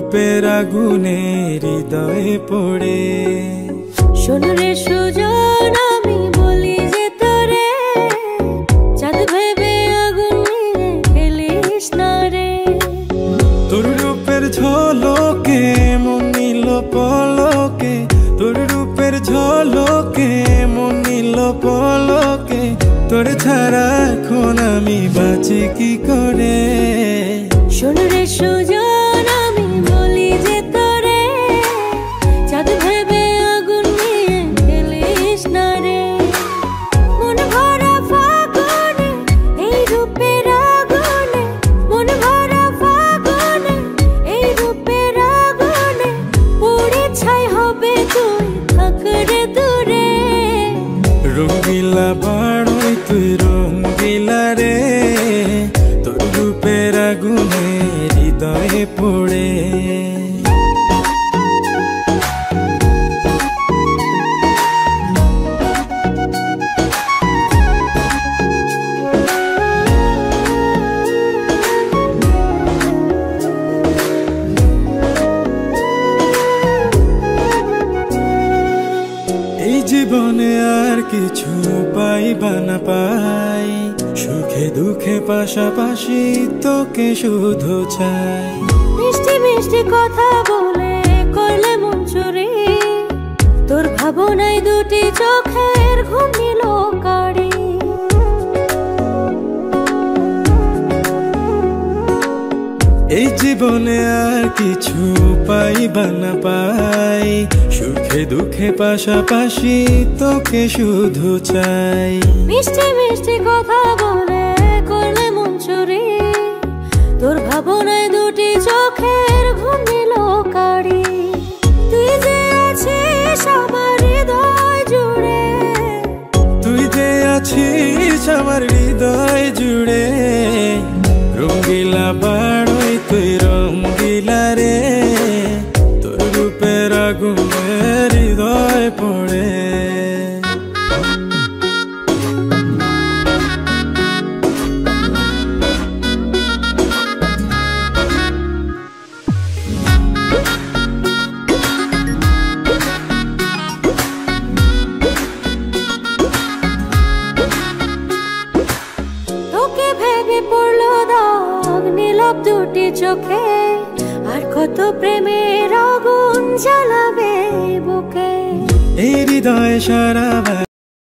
রূপের আগুনে হৃদয়ে পড়ে। শোন রে সুজন, আমি বলি যে তোরে, চাঁদ ভেবে আগুন নিয়ে খেলিস না রে। তোর রূপের ঝলকে মন নিল পলকে, তোর রূপের ঝলকে মন নিল পলকে। তোর ছাড়া এখন আমি বাঁচি কি করে। শোন রে সুজন, আমি বলি যে তোরে, চাঁদ ভেবে আগুন নিয়ে খেলিস না রে। মন ভরা ফাগুনে এই রূপের আগুনে, মন ভরা ফাগুনে এই রূপের আগুনে, পুড়ে ছাই হবে তুই থাক রে দূরে। রঙ্গিলা বাড়ই তুই রঙ্গিলা রে, তোর রূপের আগুনে হৃদয়ে পড়ে। এই জীবনে আর কিছু পাইবা না পাই, সুখে দুঃখে পাশাপাশি তোকে শুধু চাই। মিষ্টি মিষ্টি কথা বলে করলে মন চুরি, তোর ভাবনায় দুটি চোখের ঘুম নিল কাড়ি। এই জীবনে আর কিছু পাইবা না পাই, সুখে দুঃখে পাশাপাশি তোকে শুধু চাই। মিষ্টি মিষ্টি কথা বলে করলে মন চুরি, তোর ভাবনায় দুটি চোখের ঘুম নিল কাড়ি। তুই যে আছিস আমার হৃদয় জুড়ে, তুই যে আছিস আমার হৃদয় জুড়ে। রঙ্গিলা বাড়ই তুই রঙ্গিলা রে, তোর রূপের আগুনে হৃদয় পড়ে। তোকে ভেবে পড়লো দাগ নীলব দুটি চোখে, আর কত প্রেমের আগুন জ্বালাবে বুকে। এই হৃদয় সারা